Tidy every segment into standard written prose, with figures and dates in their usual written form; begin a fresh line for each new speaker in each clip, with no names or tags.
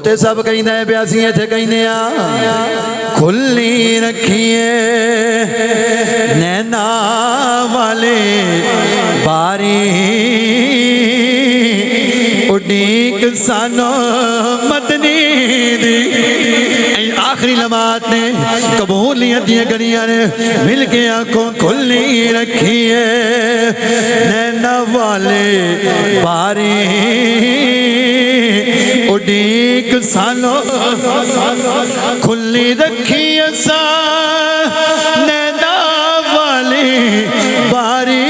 تے سب کہندے پیاسی ایتھے کہندے آ کھلی رکھیے نینا والے باری اڈیک سانو مدنی دی آخری لمحات نے قبولیت دیا گھڑیاں نے مل کے آنکھوں کھلی رکھیے نینا والے باری اڈیک سانو کھلی رکھی اسا نینا والی باری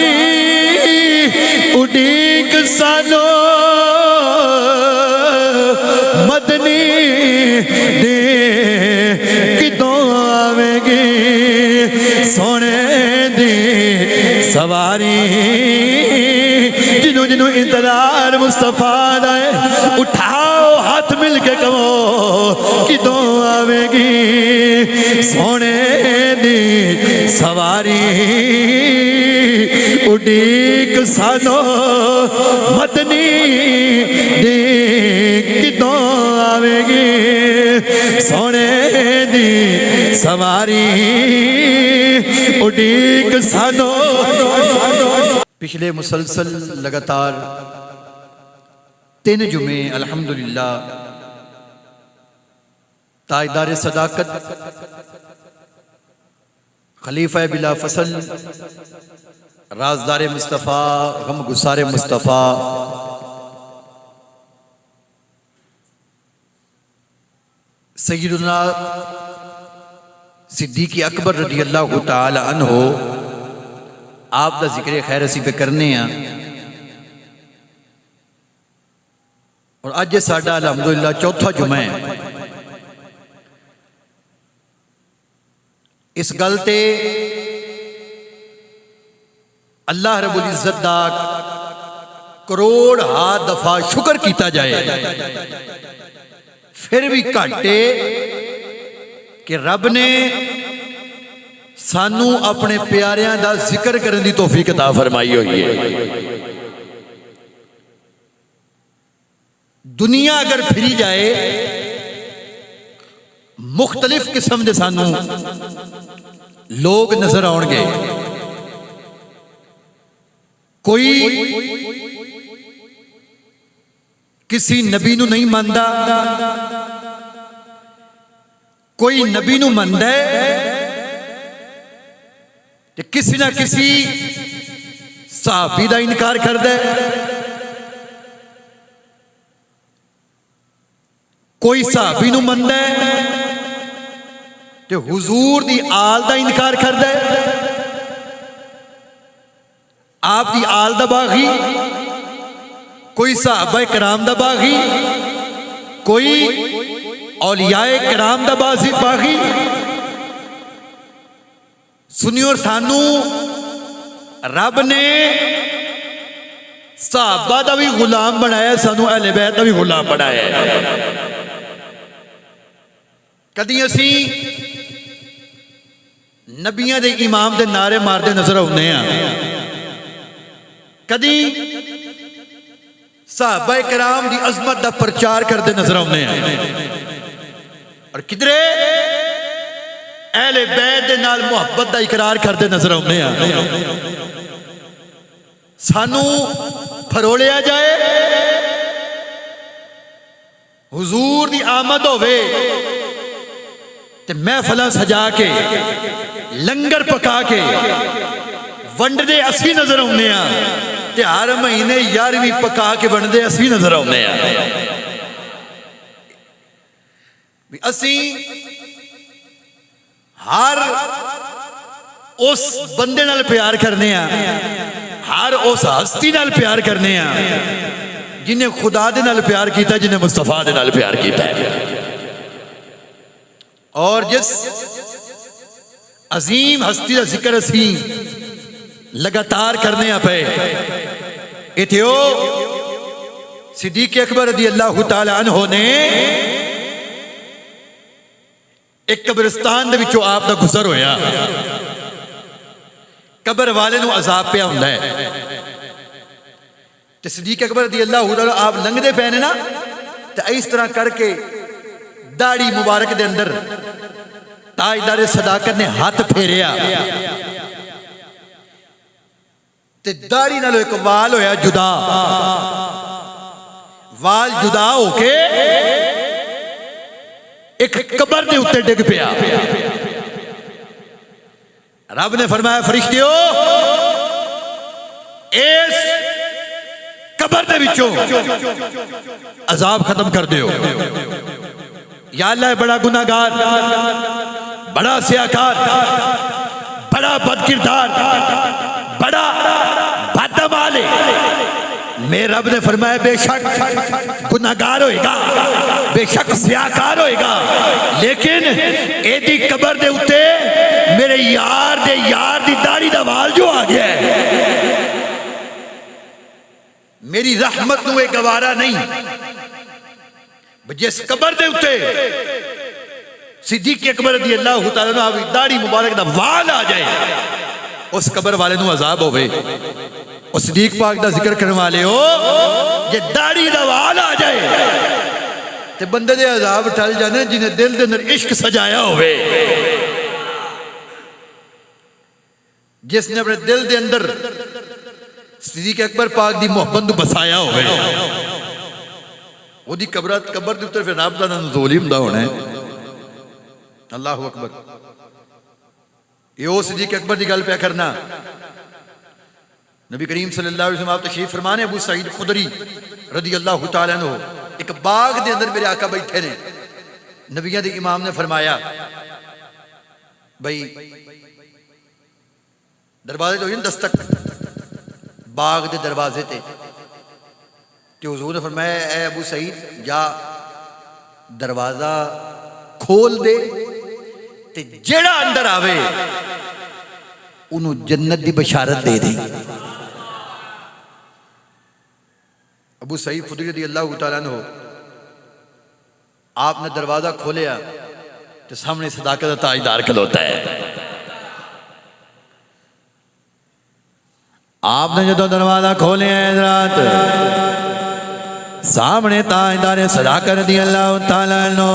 اڈیک سانو مدنی دے کدوں آوے گی سونے دی سواری جنوں جنوں انتظار مصطفیٰ دائے اٹھاؤ ہاتھ مل کے کہو کدوں آوے گی سونے دی سواری اڈیک سانو مدنی دی کدوں آوے گی سونے دی سواری اڈیک سانو پچھلے مسلسل لگاتار 3 جمعے الحمدللہ تاجدار صداقت خلیفہ بلا فصل رازدار مصطفیٰ غم گسار مصطفیٰ سیدنا صدیق اکبر رضی اللہ تعالی عنہ آپ دا ذکر خیر اسی پہ کرنے ہیں اور اج ساڈا الحمدللہ 4تھا جمعہ ہے۔ اس گل تے اللہ رب العزت دا کروڑ ہا دفعہ شکر کیتا جائے پھر بھی گھٹے کہ رب نے سانو اپنے پیاریاں دا ذکر کرنے دی توفیق عطا فرمائی ہوئی ہے۔ دنیا اگر پھری جائے مختلف قسم دے سانو لوگ نظر آن گے، کوئی کسی نبی نو نہیں ماندا، کوئی نبی نو ماندا ہے کہ کسی نہ کسی صحابی دا انکار کردا ہے، کوئی صحابی نو ماندا ہے تے حضور دی آل دا انکار کردا ہے، آپ دی آل دا باغی، کوئی صحابہ کرام دا باغی، کوئی اولیاء کرام دا باغی۔ سنیو اور سانو رب نے صحابہ دا بھی غلام بنایا، سانو اہل بیت دا بھی غلام بنایا ہے۔ کدی اسی نبیاں دے امام دے نعرے مار دے نظر آنے ہیں، کدی صحابہ کرام دی عظمت دا پرچار کر دے نظر آنے ہیں، اور کدرے اہل بیت دے نال محبت دا اقرار کر دے نظر آنے ہیں۔ سانو پھرولیا جائے، حضور دی آمد ہوئے تے محفلاں سجا کے لنگر پکا کے ونڈ دے اسی نظر آنے ہیں، تے ہر مہینے 11ویں پکا کے ونڈ دے اسی نظر آنے ہیں۔ اسی ہر اس بندے نال پیار کرنے ہیں، ہر اس ہستی نال پیار کرنے ہیں جنہیں خدا دے نال پیار کیتا، جنہیں مصطفیٰ دے نال پیار کیتا ہے، اور جس عظیم ہستی کا ذکر اسی لگاتار کرنے پے اتھیو صدیق اکبر رضی اللہ تعالی عنہ نے ایک قبرستان دے وچوں آپ دا گزر ہویا، قبر والے نو عذاب پہ ہوندا ہے، تے صدیق اکبر رضی اللہ تعالی آپ لنگدے پے نے نا تے اس طرح کر کے داڑھی مبارک دے اندر تاجدار صداقت نے ہاتھ پھیریا تے داڑھی نالو ایک وال ہویا جدا، وال جدا ہو کے ایک قبر دے اتے ڈگ پیا۔ رب نے فرمایا فرشتیو اس قبر دے وچوں عذاب ختم کر دیو۔ یا اللہ بڑا گناہگار، بڑا سیاکار، بڑا بد کردار، بڑا بدعمال ہے۔ میرے رب نے فرمایا بے شک گناہگار ہوئے گا، بے شک سیاکار ہوئے گا، لیکن ایدی قبر دے اتے میرے یار دی داڑھی دا وال جو آ گیا ہے، میری رحمت نو ایک گوارا نہیں۔ جس قبر دے اتے صدیق اکبر رضی اللہ تعالیٰ عنہ داڑھی مبارک دا وال آ جائے، اس قبر والے نو عذاب ہوئے۔ اس صدیق پاک دا ذکر کرنے والے ہو یہ داڑھی دا وال آ جائے تے بندے دے عذاب ٹل جانے جنہیں دل دے اندر عشق سجایا ہوئے، جس نے اپنے دل دے اندر صدیق اکبر پاک دی محبت بسایا ہوئے، وہ دی قبر دی طرف رب دا نزول ہی ہوندا ہونا ہے۔ اللہ اکبر۔ یہ وہ صدیق اکبر دی گل پہ کرنا، نبی کریم صلی اللہ علیہ وسلم آپ تشریف فرمانے، ابو سعید خدری رضی اللہ تعالیٰ عنہ ایک باغ دے اندر میرے آقا بیٹھے نے، نبیوں دے امام نے فرمایا بھائی دروازے تو دستک باغ دے دروازے تے، کہ حضور نے فرمایا اے ابو سعید جا دروازہ کھول دے تے جڑا اندر آوے انہوں جنت دی بشارت دے دیں۔ ابو سعید خدری رضی اللہ تعالیٰ عنہ آپ نے دروازہ کھولیا تو سامنے صداقت تاجدار کھلوتا ہے۔ آپ نے جو دروازہ کھولے ہیں حضرات، سامنے تاجدار صداقت رضی اللہ تعالیٰ عنہ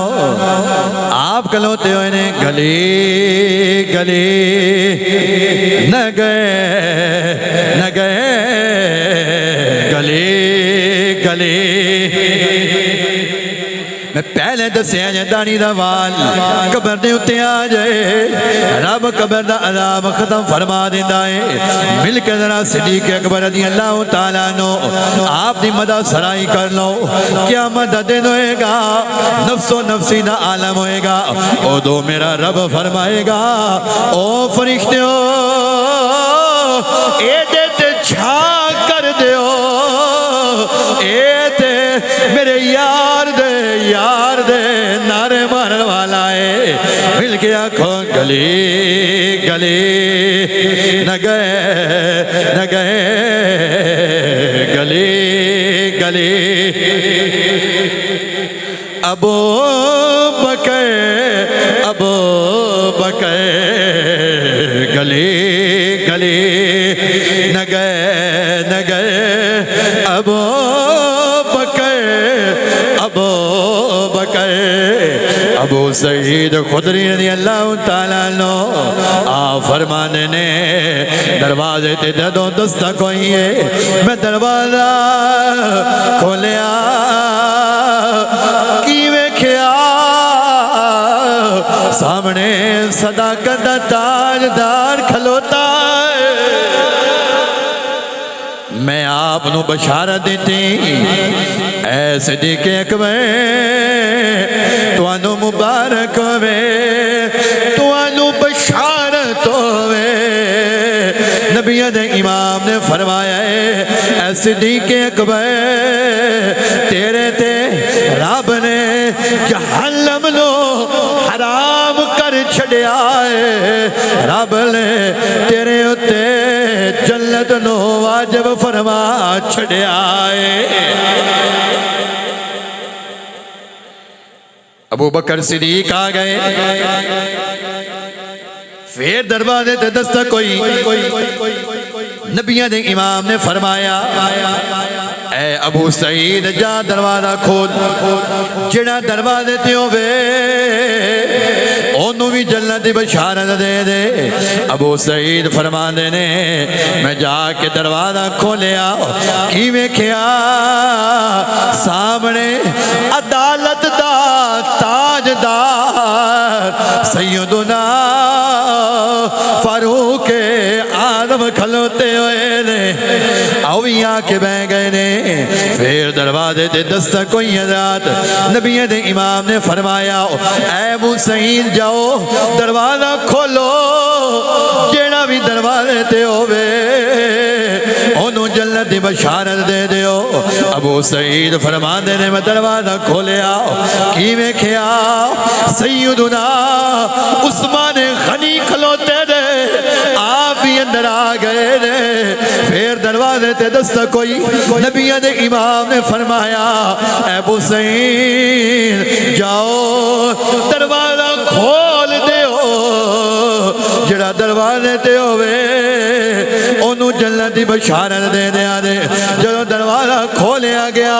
آپ کھلوتے ہوئے نے گلی گلی نہ گئے گلی گلی میں پہلے دسیا جے داڑھی دا وال قبر دے اتے آ جائے، رب قبر دا عذاب ختم فرما دیندا ہے۔ مل کے ذرا صدیق اکبر رضی اللہ تعالیٰ عنہ آپ دی مدد سرائی کر لو، قیامت دا دن ہوئے گا، نفس و نفسی دا عالم ہوئے گا، او دو میرا رب فرمائے گا او فرشتیو اے دیتے چھا کر دیو، اے تے میرے یار دے نعرے مارن والا ہے، مل کے آنکھوں گلی گلی نہ گئے گلی گلی ابو بکر گلی گلی نہ گئے ابو بکر ابو سعید خدری رضی اللہ تعالیٰ عنہ آپ فرمانے نے دروازے تے جدوں دستک ہوئی ہے، میں دروازہ کھولیا کی ویکھیا سامنے صداقت دا تاجدار کھلوتا ہے۔ میں آپ نو بشارت دیتی اے صدیق اکبر توانو مبارک ہوئے، توانو بشارت ہوئے۔ نبیوں دے امام نے فرمایا اے صدیق اکبر تیرے تے رب نے جہنم نو حرام کر چھڑیا ہے، رب نے تیرے اتے جنت نو واجب فرما چھڑیا ہے۔ ابو بکر صدیق آ گئے، پھر دروازے تے دستک ہوئی، نبیوں دے امام نے فرمایا اے اے ابو سعید جا دروازہ کھول، جڑا دروازے تے ہووے انہوں بھی جنت دی بشارت دے دے۔ ابو سعید فرماندے نے میں جا کے دروازہ کھولیا، کی ویکھیا سامنے عدالت دا تاجدار سیدنا فاروق اعظم کھلوتے ہوئے نے، اویاں کے بہ گئے نے۔ پھر دروازے تے دستک کوئی حضرات نبی دے امام نے فرمایا اے ابو سعید جاؤ دروازہ کھولو، جیڑا بھی دروازے تے ہووے انہوں جنت دی بشارت دے دیو۔ ابو سعید فرماندے نے میں دروازہ کھولیا، کی ویکھیا سیدنا عثمان غنی کھلوتے دے، آپ بھی اندر آ گئے نے۔ پھر دروازے تے دستک کوئی نبی دے امام نے فرمایا اے ابو سعید جاؤ دروازہ کھول دیو، جڑا دروازے تے ہووے انہوں جنت دی بشارت دے دیا دے۔ جدو دروازہ کھولیا گیا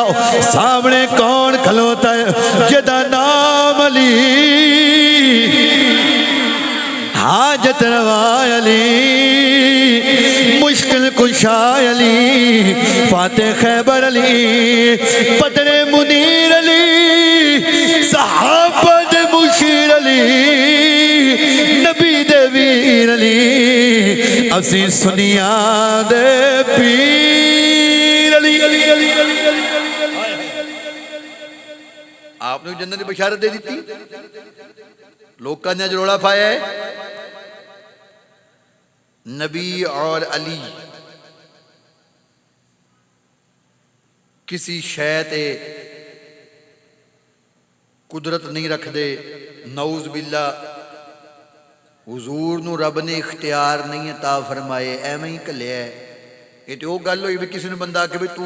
سامنے کون کھلوتا ہے؟ جدا نام علی، حاجت روا علی، مشکل کشا علی، فاتح خیبر علی، بدر منیر علی، صحابہ دے مشیر علی، نبی دے ویر علی، اسی سنیا دے پیر علی۔ آپ نے جنت کی بشارت دے دیتی، لوکاں نے جروڑا پایا ہے نبی اور علی کسی شے تے قدرت نہیں رکھ دے، نعوذ باللہ حضور نو رب نے اختیار نہیں عطا فرمائے، ایویں ہی کلیا ہے۔ یہ تو گل ہوئی بھی کسی نے بندہ کہ تو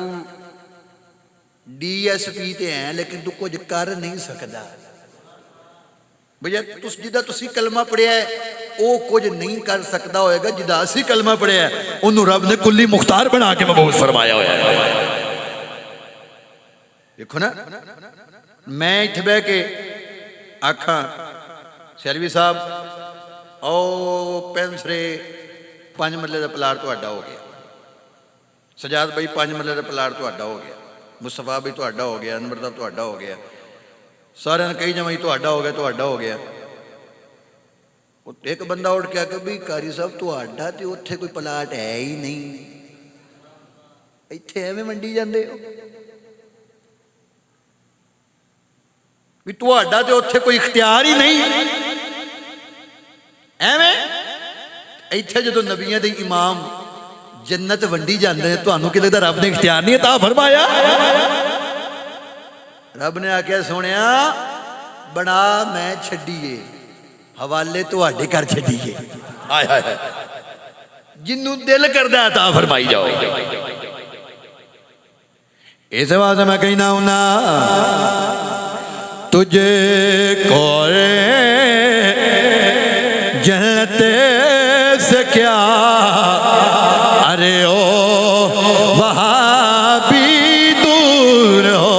DSP تے ہیں لیکن تو کچھ کر نہیں سکدا، بھیا جدہ تسی کلمہ پڑھیا ہے وہ کچھ نہیں کر سکتا ہوئے گا، جدہ اسی کلمہ پڑھیا ہے انہوں رب نے کلی مختار بنا کے مبعوث فرمایا ہویا ہے۔ دیکھو نا میں اتھے بے کے آکھاں سیلوی صاحب او پینسرے 5 مرلے دا پلار تو اڈا ہو گیا، سجاد بھائی 5 مرلے دا پلار تو اڈا ہو گیا، مصطفیٰ بھی تو اڈا ہو گیا، انور صاحب تو اڈا ہو گیا، سارے نے کئی جمعی تو اڈا ہو گیا، تو اڈا ہو گیا۔ ایک بندہ اٹھ کے کہ بھی قاری صاحب تو اڈا تے اتھے کوئی پلاٹ ہے ہی نہیں، اتھے ایویں منڈی جاندے ہو بھی تو اڈا تے اتھے کوئی اختیار ہی نہیں، ایویں اتھے جدو نبیوں دے امام جنت ونڈی جاندے ہیں تو انہوں کہ لگتا رب نے اختیار نہیں عطا فرمایا؟ رب نے آکھیا سونیا بنا میں چھڈیے، حوالے تو آڈے کر چھڈیے، جنوں دل کردہ عطا فرمائی جاؤ۔ اس واسطے میں کہنا ہونا تجھے کورے جنت سے کیا، ارے او وہاں بھی دور ہو،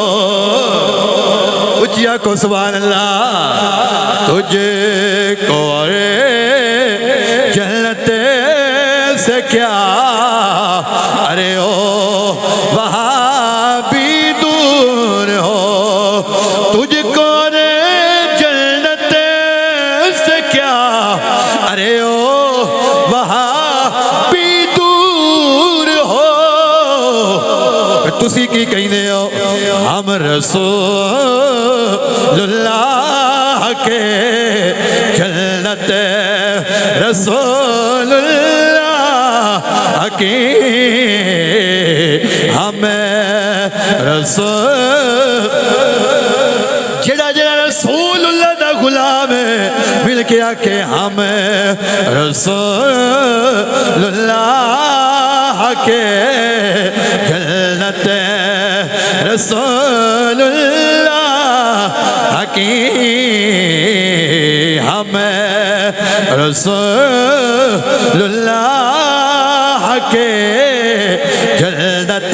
اچھیا کو سبحان اللہ، تجھے کورے جنت سے کیا، ارے او وہاں بھی دور ہو، تجھ کورے جنت سے کیا، ارے او وہاں بھی دور ہو۔ تسی کی کہنے ہو ہم رسول اللہ کے جنت، رسول اللہ کی ہمیں رسول، جڑا جڑا رسول اللہ دا غلام ہے مل کے آکے ہمیں رسول اللہ کے جنت، رسول اللہ کی ہمیں رسول اللہ کے جنت،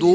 2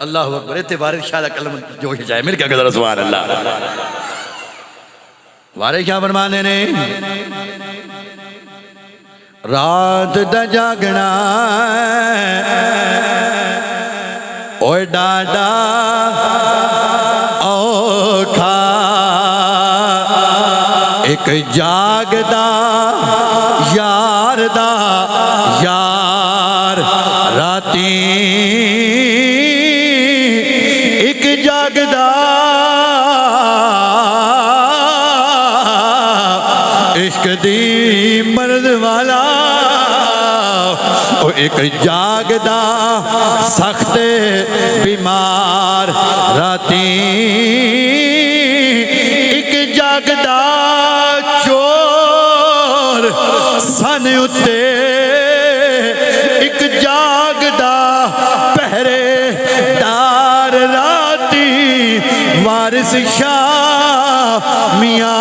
اللہ اکبر تے وارث شاہ دا کلم جوش جائے میرے کیا قدر سبحان اللہ وارث کیا فرمانے نے رات دا جاگنا اوے ڈاڈا اوکھا ایک جاگدا یار دا یار راتی ایک جاگدا عشق دی مرد والا ایک جاگدا سخت بیمار راتی ایک جاگدا چور سن اتے ایک جاگدا پہرے دار راتی وارث شاہ میاں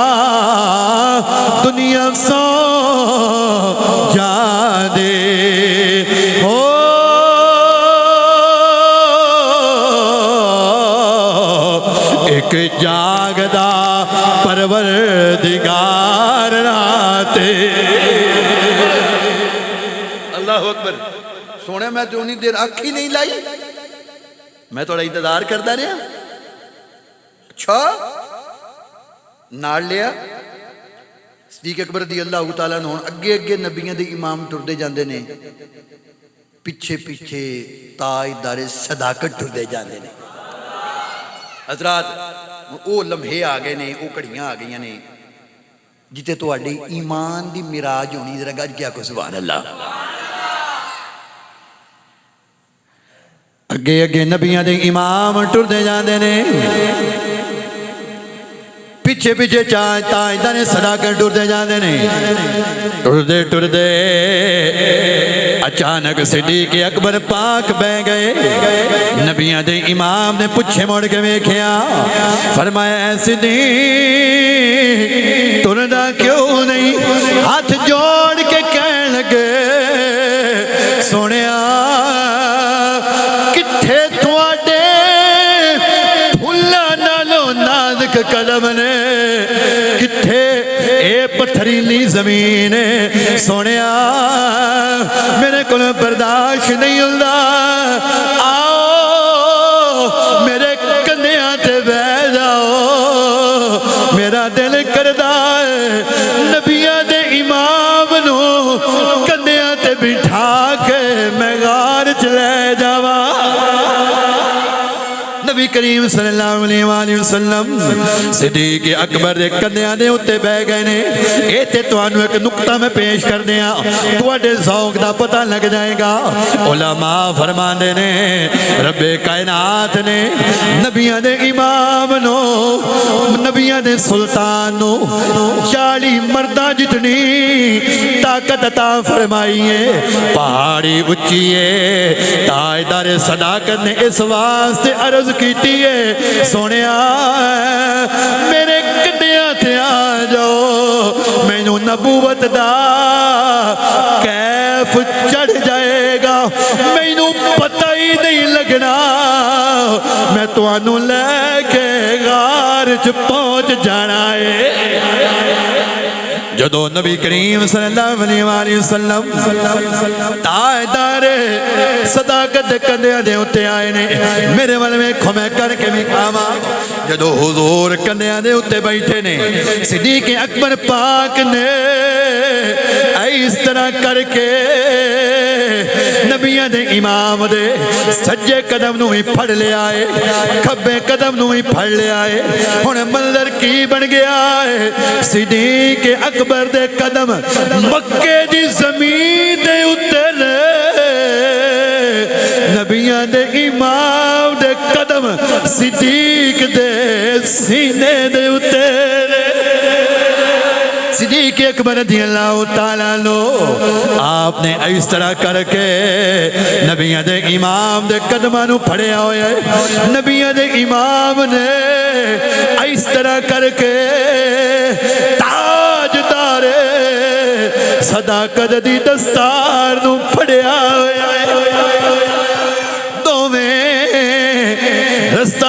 دنیا سو جا دے ہو ایک جاگدا پروردگار راتے اللہ اکبر سونے میں تو انہی دیر آنکھ ہی نہیں لائی میں تھوڑا انتظار کرتا رہا اچھا نال لیا صدیق اکبر رضی اللہ تعالیٰ عنہ اگے اگے نبیوں دے امام ٹردے جاندے نے پیچھے پیچھے تاجدار صداقت ٹردے جاندے نے حضرات او لمحے آ گئے نے او کڑیاں آ گئی نے جتے تو اڈی ایمان دی معراج ہونی ذرا گج کیا کو سبحان اللہ اگے اگے نبیوں دے امام ٹردے جاندے نے پیچھے پیچھے تاجدار نے صداقت ٹردے جاندے نے ٹردے ٹردے اچانک صدیق اکبر پاک بہ گئے نبیوں دے امام نے پچھے موڑ کے ویکھیا فرمایا اے صدیق ٹردا کیوں نہیں ہاتھ جوڑ کے کہن لگے سونیا کتھے تواڈے پھلاں نالوں نازک قدم نے کتھے اے پتھریلی زمین سونیا میرے کو برداشت نہیں ہوندا آؤ میرے کندھیاں تے بیٹھ جاؤ میرا دل کردا ہے نبیاں دے امام نو کندھیاں تے بٹھا کے میں غار چ لے جاواں نبی کریم صلی اللہ علیہ وآلہ وسلم صدیق اکبر دے کندھیاں دے اتے بہ گئے نے اے تے تانوں ایک نقطہ میں پیش کر دیاں تواڈے ذوق دا پتہ لگ جائے گا علماء فرماندے نے رب کائنات نے نبیاں دے امام نو نبیاں دے سلطان نو 40 مرداں جتنی طاقت عطا فرمائی ہے پہاڑی اونچی ہے تاجدار صداقت نے اس واسطے عرض کیتی ہے سونیا میرے کندھیاں تے آ جاؤ مینوں نبوت دا کیف چڑھ جائے گا مینوں پتہ ہی نہیں لگنا میں تانوں لے کے غار چ پہنچ جانا ہے جدو نبی کریم صلی اللہ علیہ وآلہ وسلم تاجدار صداقت کندھیاں دے اتے آئے نے میرے ول ویکھو میں کر کے وکھاواں جدو حضور کندھیاں دے اتے بیٹھے نے صدیق اکبر پاک نے اس طرح کر کے نبیاں دے امام دے سجے قدم نو ہی پھڑ لے آئے کھبے قدم نو ہی پھڑ لے آئے ہن منظر کی بن گیا ہے صدیق اکبر دے قدم مکے دی زمین دے اتر نبیاں دے امام دے قدم صدیق دے سینے دے اتر صدیق اکبر رضی اللہ تعالیٰ عنہ آپ نے اس طرح کر کے نبیوں دے امام دے قدماں نو پھڑیا ہویا ہے نبیوں دے امام نے اس طرح کر کے تاجدار صداقت دی دستار نو پھڑیا ہویا ہے دوویں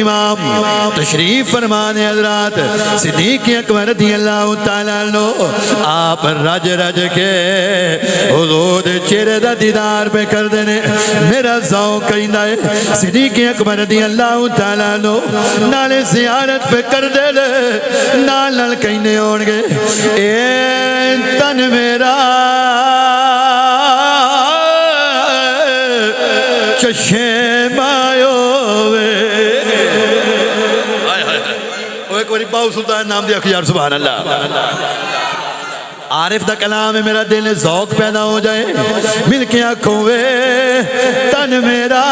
امام تشریف فرمانے حضرات صدیق اکبر رضی اللہ تعالیٰ عنہ آپ رج رج کے حضور دے چہرے دا دیدار پہ کر دینے میرا ذوق کہندا ہے صدیق اکبر رضی اللہ تعالیٰ عنہ نالے زیارت پہ کر دے نال نال کہنے ہون گے اے تن میرا چشم آیو وے ایک باری باؤ سلطان نام دیا خیار سبحان اللہ عارف دا کلام ہے میرا دل ذوق پیدا ہو جائے مل کے آنکھوں وے تن میرا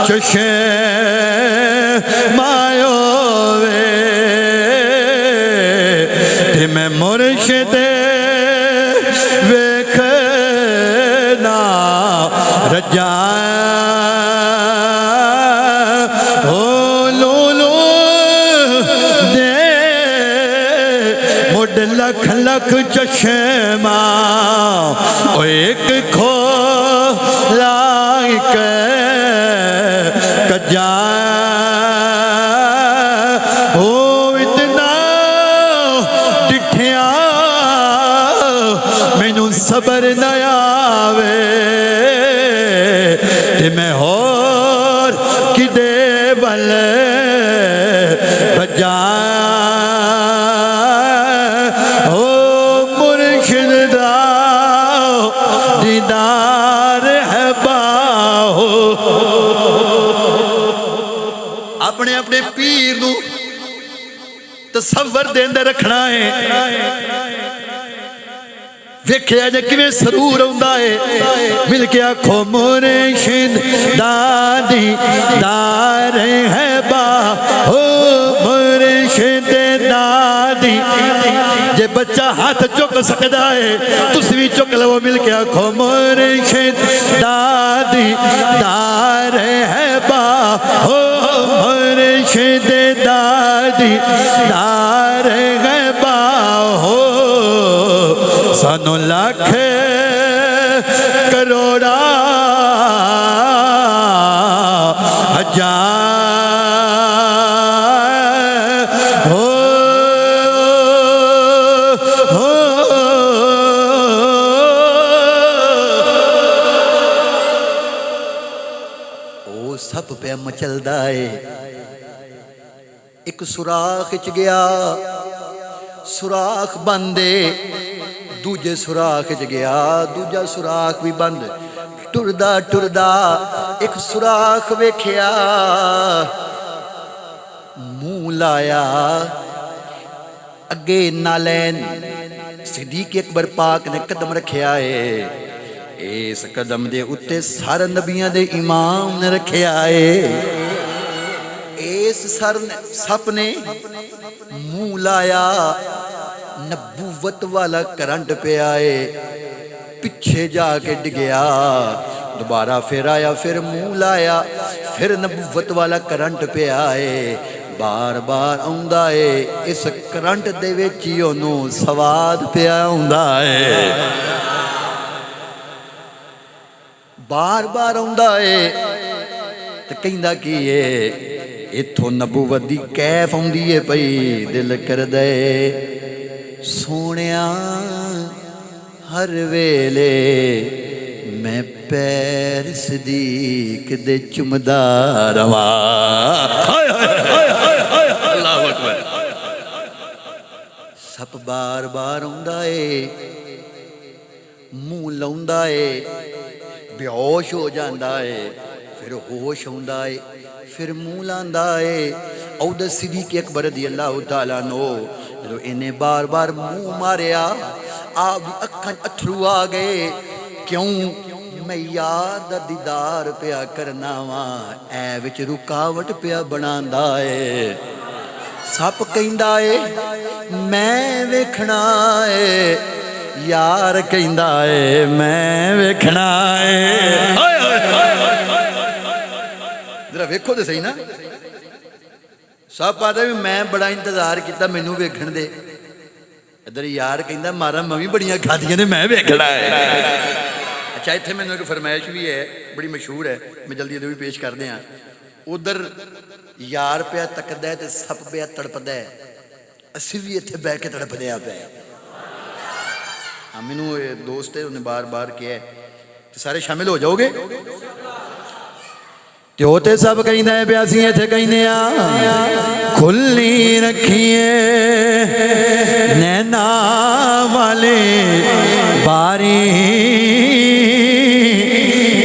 چشم آیو وے تے میں مرشد ویکھنا رجا ہو لولو دے مڈ لکھ لکھ چشمہ او ایک کھولا کے کجا ہو اتنا ڈٹھیا مینوں صبر نہ آوے تے میں ہور کدے ول بجا ہو مرشد دا دیدار ہے باہو اپنے اپنے پیر نو تصور دے اندر رکھنا ہے ویکھیا جے کیویں سرور ہوندا ہے مل کے آکھو مرشد دادی دار ہے با ہو مرشد دادی جے بچہ ہاتھ چک سکدا ہے تسی بھی چک لو مل کے آکھو مرشد دادی دار ہے با ہو مرشد دادی دار ہے با ہو سانو لاکھ کروڑا ہزار ہو سب پہ مچلدا ہے ایک سوراخ چ گیا سوراخ بندے دوجے سوراخ چ گیا دوجا سوراخ بھی بند ٹردا ٹردا ایک سوراخ ویکھیا منہ لایا اگے نالین صدیق اکبر پاک نے قدم رکھیا ہے اس قدم دے اتے سارے نبیاں دے امام نے رکھیا ہے اس سپ نے منہ لایا نبوت والا کرنٹ پہ آئے پیچھے جا کے ڈگیا دوبارہ پھر آیا پھر منہ لایا پھر نبوت والا کرنٹ پہ آئے بار بار آوندا ہے اس کرنٹ دے وچ ہی اونوں سواد پہ آوندا ہے بار بار آوندا ہے تے کہندا کی ہے اتھوں نبوت دی کیف آندی ہے پئی دل کردا ہے سونیا ہر ویلے میں پیر صدیق دے چمدا رواں اللہ اکبر سپ بار بار آوندا ہے منہ لاوندا ہے بے ہوش ہو جاندا ہے پھر ہوش ہوندا ہے پھر منہ لاندا ہے اود صدیق اکبر رضی اللہ تعالیٰ عنہ جو انہیں بار بار منہ ماریا آپ اکھاں اتھرو آ گئے کیوں میں یار دا دیدار پیا کرنا واں اے وچ رکاوٹ پیا بناندا ہے سپ کہندا ہے میں ویکھنا ہے یار کہندا ہے میں ویکھنا ہے ذرا ویکھو تے صحیح نا سب آتا بھی میں بڑا انتظار کیتا مینوں ویکھن دے ادھر یار کہندا مارا میں بھی بڑیاں کھادیاں نے میں ویکھنا ہے اچھا اتنے مینوں ایک فرمائش بھی ہے بڑی مشہور ہے میں جلدی ادھر بھی پیش کر دیا ਉਧਰ ਯਾਰ ਪਿਆ ਤੱਕਦਾ ਤੇ ਸੱਪ ਪਿਆ ਤੜਪਦਾ, ਅਸੀਂ ਵੀ ਇੱਥੇ ਬਹਿ ਕੇ ਤੜਪਦੇ ਆ ਪਏ। ਮੈਨੂੰ ਇਹ ਦੋਸਤ ਹੈ, ਉਹਨੇ ਬਾਰ-ਬਾਰ ਕਿਹਾ ਤੇ ਸਾਰੇ ਸ਼ਾਮਿਲ ਹੋ ਜਾਓਗੇ। ਤੇ ਉਹ ਤੇ ਸਭ ਕਹਿੰਦਾ ਹੈ ਪਿਆ, ਅਸੀਂ ਇੱਥੇ ਕਹਿੰਦੇ ਆ ਖੁੱਲੀ ਰੱਖੀਏ ਨੈਣਾ ਵਾਲੇ ਬਾਰੀ,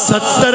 70